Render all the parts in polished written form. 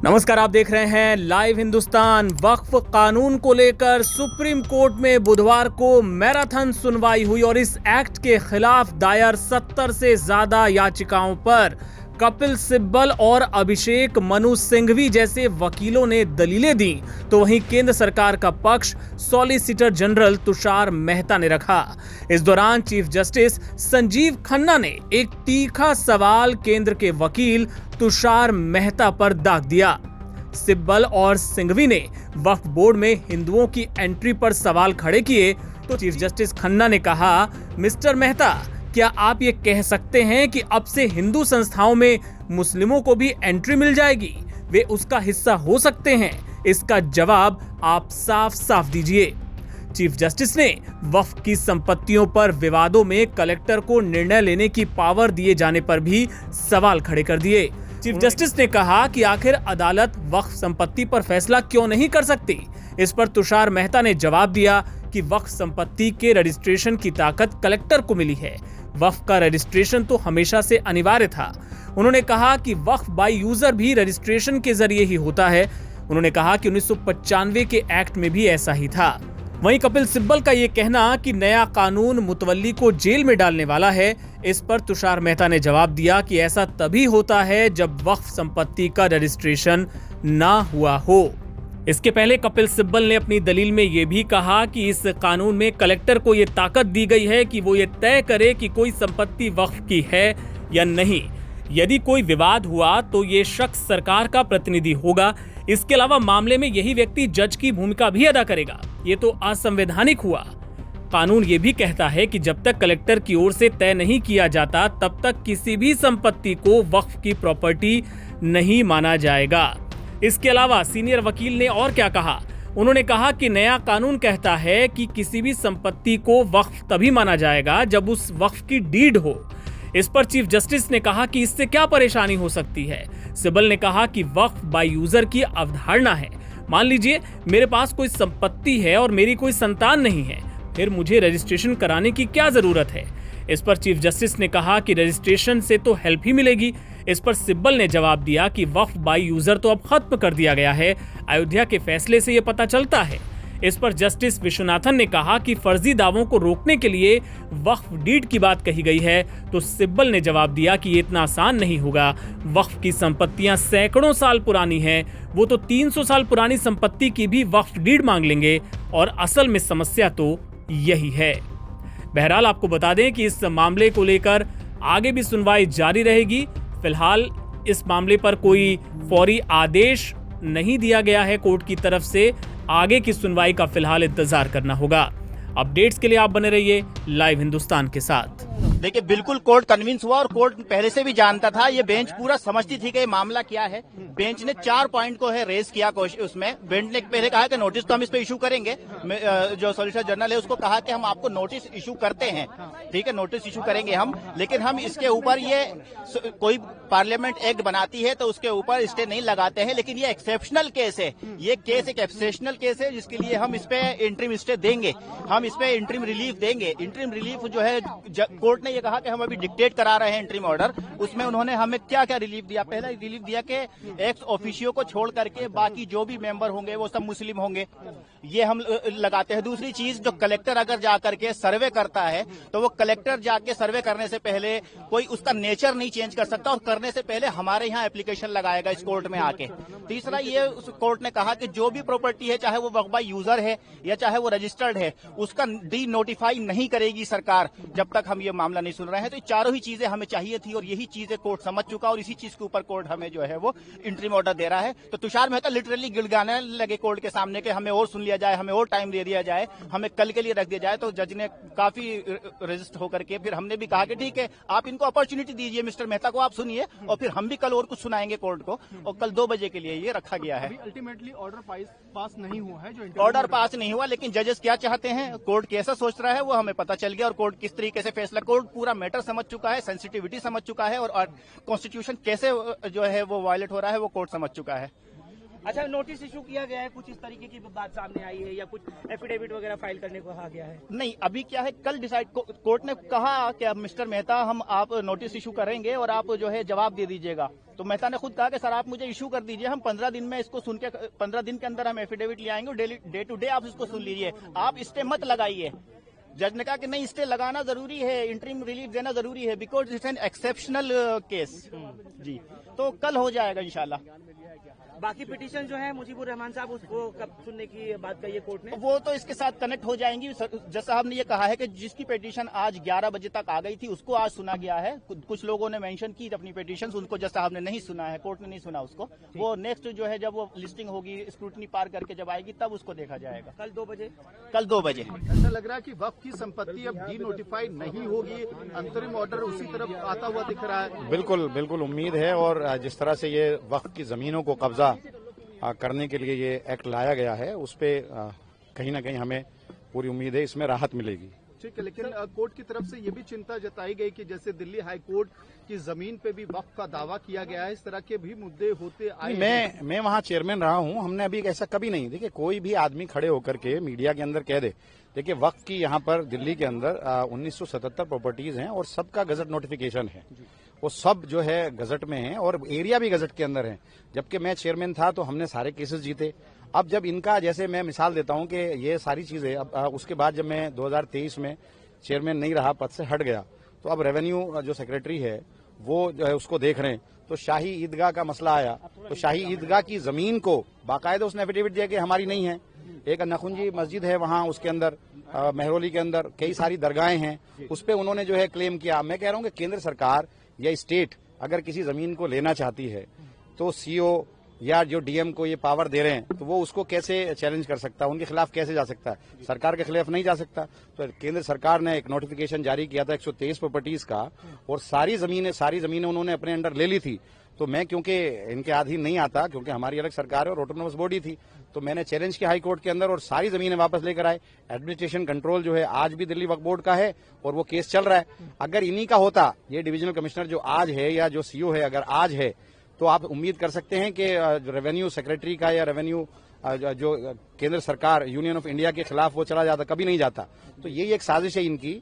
नमस्कार, आप देख रहे हैं लाइव हिंदुस्तान। वक्फ कानून को लेकर सुप्रीम कोर्ट में बुधवार को मैराथन सुनवाई हुई और इस एक्ट के खिलाफ दायर 70 से ज्यादा याचिकाओं पर कपिल सिब्बल और अभिषेक मनु सिंघवी जैसे वकीलों ने दलीलें दी, तो वहीं केंद्र सरकार का पक्ष सॉलिसिटर जनरल तुषार मेहता ने रखा। इस दौरान चीफ जस्टिस संजीव खन्ना ने एक तीखा सवाल केंद्र के वकील तुषार मेहता पर दाग दिया। सिब्बल और सिंघवी ने वक्फ बोर्ड में हिंदुओं की एंट्री पर सवाल खड़े किए, तो चीफ जस्टिस खन्ना ने कहा, मिस्टर मेहता, क्या आप ये कह सकते हैं कि अब से हिंदू संस्थाओं में मुस्लिमों को भी एंट्री मिल जाएगी? वे उसका हिस्सा हो सकते हैं? इसका जवाब आप साफ साफ दीजिए। चीफ जस्टिस ने वक्फ की संपत्तियों पर विवादों में कलेक्टर को निर्णय लेने की पावर दिए जाने पर भी सवाल खड़े कर दिए। चीफ जस्टिस ने कहा कि आखिर अदालत वक्फ संपत्ति पर फैसला क्यों नहीं कर सकती? इस पर तुषार मेहता ने जवाब दिया कि वक्फ संपत्ति के रजिस्ट्रेशन की ताकत कलेक्टर को मिली है। वक्फ का रजिस्ट्रेशन तो हमेशा से अनिवार्य था। उन्होंने कहा कि वक्फ बाय यूजर भी रजिस्ट्रेशन के जरिए ही होता है। उन्होंने कहा कि 1995 के एक्ट में भी ऐसा ही था। वहीं कपिल सिब्बल का ये कहना कि नया कानून मुतवल्ली को जेल में डालने वाला है, इस पर तुषार मेहता ने जवाब दिया कि ऐसा तभी होता है जब वक्फ संपत्ति का रजिस्ट्रेशन ना हुआ हो। इसके पहले कपिल सिब्बल ने अपनी दलील में ये भी कहा कि इस कानून में कलेक्टर को ये ताकत दी गई है कि वो ये तय करे कि कोई संपत्ति वक्फ की है या नहीं। यदि कोई विवाद हुआ तो ये शख्स सरकार का प्रतिनिधि होगा। इसके अलावा मामले में यही व्यक्ति जज की भूमिका भी अदा करेगा। ये तो असंवैधानिक हुआ। कानून ये भी कहता है कि जब तक कलेक्टर की ओर से तय नहीं किया जाता, तब तक किसी भी संपत्ति को वक्फ की प्रॉपर्टी नहीं माना जाएगा। इसके अलावा सीनियर वकील ने और क्या कहा? उन्होंने कहा कि नया कानून कहता है कि किसी भी संपत्ति को वक्फ तभी माना जाएगा जब उस वक्फ की डीड हो। इस पर चीफ जस्टिस ने कहा कि इससे क्या परेशानी हो सकती है? सिब्बल ने कहा कि वक्फ बाय यूजर की अवधारणा है। मान लीजिए मेरे पास कोई संपत्ति है और मेरी कोई संतान नहीं है, फिर मुझे रजिस्ट्रेशन कराने की क्या जरूरत है? इस पर चीफ जस्टिस ने कहा कि रजिस्ट्रेशन से तो हेल्प ही मिलेगी। इस पर सिब्बल ने जवाब दिया कि वक्फ बाय यूजर तो अब खत्म कर दिया गया है। अयोध्या के फैसले से ये पता चलता है। इस पर जस्टिस विश्वनाथन ने कहा कि फर्जी दावों को रोकने के लिए वक्फ डीड की बात कही गई है, तो सिब्बल ने जवाब दिया कि ये इतना आसान नहीं होगा। वक्फ की संपत्तियां सैकड़ों साल पुरानी हैं, वो तो 300 साल पुरानी संपत्ति की भी वक्फ डीड मांग लेंगे और असल में समस्या तो यही है। बहरहाल आपको बता दें कि इस मामले को लेकर आगे भी सुनवाई जारी रहेगी। फिलहाल इस मामले पर कोई फौरी आदेश नहीं दिया गया है कोर्ट की तरफ से। आगे की सुनवाई का फिलहाल इंतजार करना होगा। अपडेट्स के लिए आप बने रहिए लाइव हिंदुस्तान के साथ। देखिए, बिल्कुल कोर्ट कन्विंस हुआ और कोर्ट पहले से भी जानता था। ये बेंच पूरा समझती थी कि ये मामला क्या है। बेंच ने 4 पॉइंट को है रेज किया उसमें। बेंच ने पहले कहा कि नोटिस तो हम इस पे इशू करेंगे। जो सॉलिसिटर जनरल है उसको कहा कि हम आपको नोटिस इशू करते हैं, ठीक है, नोटिस इशू करेंगे हम, लेकिन हम इसके ऊपर ये कोई पार्लियामेंट एक्ट बनाती है तो उसके ऊपर स्टे नहीं लगाते हैं। लेकिन ये एक्सेप्शनल केस है, ये केस एक एक्सेप्शनल केस है जिसके लिए हम इस पे इंटरिम स्टे देंगे, हम इस पे इंटरिम रिलीफ देंगे। इंटरिम रिलीफ जो है कोर्ट ने ये कहा कि हम अभी डिक्टेट करा रहे हैं इंटरिम ऑर्डर। उसमें उन्होंने हमें क्या क्या रिलीफ दिया? पहला रिलीफ दिया कि एक्स ऑफिशियो को छोड़ करके बाकी जो भी मेंबर होंगे वो सब मुस्लिम होंगे, ये हम लगाते हैं। दूसरी चीज, जो कलेक्टर अगर जा करके सर्वे करता है तो वो कलेक्टर जाके सर्वे करने से पहले कोई उसका नेचर नहीं चेंज कर सकता और करने से पहले हमारे यहाँ एप्लीकेशन लगाएगा इस कोर्ट में आके। तीसरा, ये उस कोर्ट ने कहा कि जो भी प्रॉपर्टी है, चाहे वो वक्फ बाय यूजर है या चाहे वो रजिस्टर्ड है, उसका डी नोटिफाई नहीं करेगी सरकार जब तक हम ये मामला नहीं सुन रहे हैं। तो चारों ही चीजें हमें चाहिए थी और यही चीजें कोर्ट समझ चुका और इसी चीज के ऊपर कोर्ट हमें जो है वो इंटरिम ऑर्डर दे रहा है। तो तुषार मेहता लिटरली गिड़गिड़ाने लगे कोर्ट के सामने कि हमें और सुन लिया जाए, हमें और टाइम दे दिया जाए, हमें कल के लिए रख दिया जाए। तो जज ने काफी रजिस्ट होकर के फिर हमने भी कहा कि ठीक है, आप इनको अपॉर्चुनिटी दीजिए, मिस्टर मेहता को आप सुनिए और फिर हम भी कल और कुछ सुनाएंगे कोर्ट को। और कल 2 बजे के लिए ये रखा गया है। अल्टीमेटली ऑर्डर पास नहीं हुआ है, जो ऑर्डर पास नहीं हुआ, लेकिन जजेस क्या चाहते हैं, कोर्ट कैसा सोच रहा है वो हमें पता चल गया और कोर्ट किस तरीके से फैसला, कोर्ट पूरा मैटर समझ चुका है, सेंसिटिविटी समझ चुका है और कॉन्स्टिट्यूशन कैसे जो है वो वायलेट हो रहा है वो कोर्ट समझ चुका है। अच्छा, नोटिस इशू किया गया है, कुछ इस तरीके की बात सामने आई है या कुछ एफिडेविट वगैरह फाइल करने को कहा गया है? नहीं, अभी क्या है, कल डिसाइड कोर्ट ने कहा कि अब मिस्टर मेहता हम आप नोटिस इशू करेंगे और आप जो है जवाब दे दीजिएगा। तो मेहता ने खुद कहा कि सर आप मुझे इशू कर दीजिए, हम 15 दिन में इसको सुन के 15 दिन के अंदर हम एफिडेविट ले आएंगे, डे टू डे आप इसको सुन लीजिए, आप स्टे मत लगाइए। जज ने कहा कि नहीं, स्टे लगाना जरूरी है, इंटरिम रिलीफ देना जरूरी है, because it's an exceptional case. जी, तो कल हो जाएगा इंशाल्लाह। बाकी पिटीशन जो है मुजीबुर रहमान साहब, उसको कब सुनने की बात कही है कोर्ट ने? वो तो इसके साथ कनेक्ट हो जाएंगी। जज साहब ने ये कहा है कि जिसकी पिटीशन आज 11 बजे तक आ गई थी उसको आज सुना गया है। कुछ लोगों ने मेंशन की अपनी पिटीशन, उनको जज साहब ने नहीं सुना है, कोर्ट ने नहीं सुना उसको। वो नेक्स्ट जो है जब वो लिस्टिंग होगी, स्क्रूटनी पार करके जब आएगी तब उसको देखा जाएगा। कल 2 बजे। कल 2 बजे। ऐसा लग रहा है कि वक्फ की संपत्ति अब डी नोटिफाई नहीं होगी, अंतरिम ऑर्डर उसी तरफ आता हुआ दिख रहा है। बिल्कुल बिल्कुल उम्मीद है, और जिस तरह से ये वक्फ की जमीनों को कब्जा करने के लिए ये एक्ट लाया गया है, उस पे कहीं ना कहीं हमें पूरी उम्मीद है इसमें राहत मिलेगी। ठीक है, लेकिन कोर्ट की तरफ से ये भी चिंता जताई गई कि जैसे दिल्ली हाई कोर्ट की जमीन पे भी वक्फ का दावा किया गया है, इस तरह के भी मुद्दे होते आए। मैं वहाँ चेयरमैन रहा हूँ, हमने अभी ऐसा कभी नहीं। देखिए, कोई भी आदमी खड़े होकर के मीडिया के अंदर कह दे, देखिए वक्फ की यहाँ पर दिल्ली के अंदर 1977 प्रॉपर्टीज हैं और सबका गजट नोटिफिकेशन है, वो सब जो है गजट में है और एरिया भी गजट के अंदर है। जबकि मैं चेयरमैन था तो हमने सारे केसेस जीते। अब जब इनका, जैसे मैं मिसाल देता हूं कि ये सारी चीजें अब उसके बाद जब मैं 2023 में चेयरमैन नहीं रहा, पद से हट गया, तो अब रेवेन्यू जो सेक्रेटरी है वो जो है उसको देख रहे हैं। तो शाही ईदगाह का मसला आया, तो शाही ईदगाह की जमीन को बाकायदा उसने एफिडेविट दिया कि हमारी नहीं है। एक नखुंजी मस्जिद है वहां, उसके अंदर मेहरौली के अंदर कई सारी दरगाहें हैं, उस पर उन्होंने जो है क्लेम किया। मैं कह रहा हूं कि केंद्र सरकार या स्टेट अगर किसी जमीन को लेना चाहती है तो सीओ या जो डीएम को ये पावर दे रहे हैं तो वो उसको कैसे चैलेंज कर सकता है, उनके खिलाफ कैसे जा सकता है? सरकार के खिलाफ नहीं जा सकता। तो केंद्र सरकार ने एक नोटिफिकेशन जारी किया था 123 प्रॉपर्टीज का, और सारी जमीनें उन्होंने अपने अंडर ले ली थी। तो मैं, क्योंकि इनके अधीन नहीं आता, क्योंकि हमारी अलग सरकार है और ऑटोनोमस बॉडी थी, तो मैंने चैलेंज किया हाई कोर्ट के अंदर और सारी जमीनें वापस लेकर आए। एडमिनिस्ट्रेशन कंट्रोल जो है आज भी दिल्ली वक्फ बोर्ड का है और वो केस चल रहा है। अगर इन्हीं का होता, ये डिविजनल कमिश्नर जो आज है या जो सीओ है अगर आज है, तो आप उम्मीद कर सकते हैं कि रेवेन्यू सेक्रेटरी का या रेवेन्यू जो केंद्र सरकार यूनियन ऑफ इंडिया के खिलाफ वो चला जाता, कभी नहीं जाता। तो यही एक साजिश है इनकी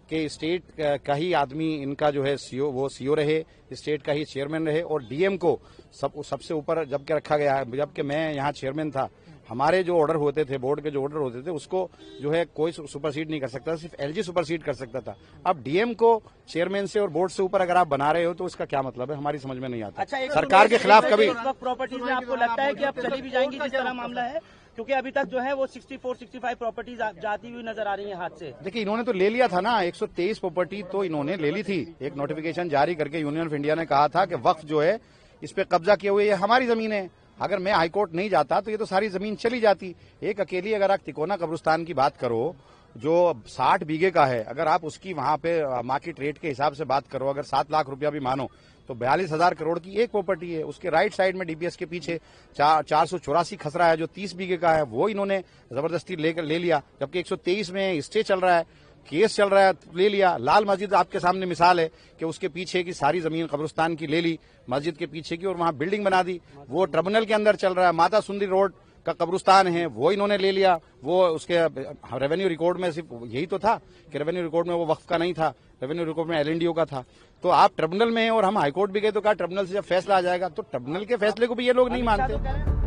कि स्टेट का ही आदमी इनका जो है सीओ, वो सीओ रहे, स्टेट का ही चेयरमैन रहे, और डीएम को सबसे ऊपर जबकि रखा गया है। जबकि मैं यहाँ चेयरमैन था, हमारे जो ऑर्डर होते थे, बोर्ड के जो ऑर्डर होते थे, उसको जो है कोई सुपरसीड नहीं कर सकता, सिर्फ एलजी सुपरसीड कर सकता था। अब डीएम को चेयरमैन से और बोर्ड से ऊपर अगर आप बना रहे हो तो इसका क्या मतलब है, हमारी समझ में नहीं आता। अच्छा, सरकार के खिलाफ कभी प्रॉपर्टीज में आपको लगता है कि अब चली भी जाएंगी जिस तरह मामला है? क्योंकि अभी तक जो है वो 64-65 प्रॉपर्टीज जाती हुई नजर आ रही है हाथ से। देखिए, इन्होंने तो ले लिया था ना, 123 प्रॉपर्टी तो इन्होंने ले ली थी। एक नोटिफिकेशन जारी करके यूनियन ऑफ इंडिया ने कहा था कि वक्फ जो है इस पे कब्जा किए हुए, ये हमारी जमीन है। अगर मैं हाईकोर्ट नहीं जाता तो ये तो सारी जमीन चली जाती। एक अकेली अगर आप तिकोना कब्रिस्तान की बात करो जो 60 बीघे का है, अगर आप उसकी वहां पे मार्केट रेट के हिसाब से बात करो, अगर 7 लाख रुपया भी मानो तो 42,000 करोड़ की एक प्रॉपर्टी है। उसके राइट साइड में डीपीएस के पीछे 484 खसरा है जो 30 बीघे का है, वो इन्होंने जबरदस्ती ले लिया। जबकि 123 में स्टे चल रहा है, केस चल रहा है, ले लिया। लाल मस्जिद आपके सामने मिसाल है कि उसके पीछे की सारी जमीन कब्रिस्तान की ले ली, मस्जिद के पीछे की, और वहां बिल्डिंग बना दी। वो ट्रिब्यूनल के अंदर चल रहा है। माता सुंदरी रोड का कब्रिस्तान है, वो इन्होंने ले लिया। वो उसके रेवेन्यू रिकॉर्ड में सिर्फ यही तो था कि रेवेन्यू रिकॉर्ड में वो वक्फ का नहीं था, रेवेन्यू रिकॉर्ड में एलएनडीओ का था। तो आप ट्रिब्यूनल में हैं और हम हाईकोर्ट भी गए, तो कहा ट्रिब्यूनल से जब फैसला आ जाएगा, तो ट्रिब्यूनल के फैसले को भी ये लोग नहीं मानते।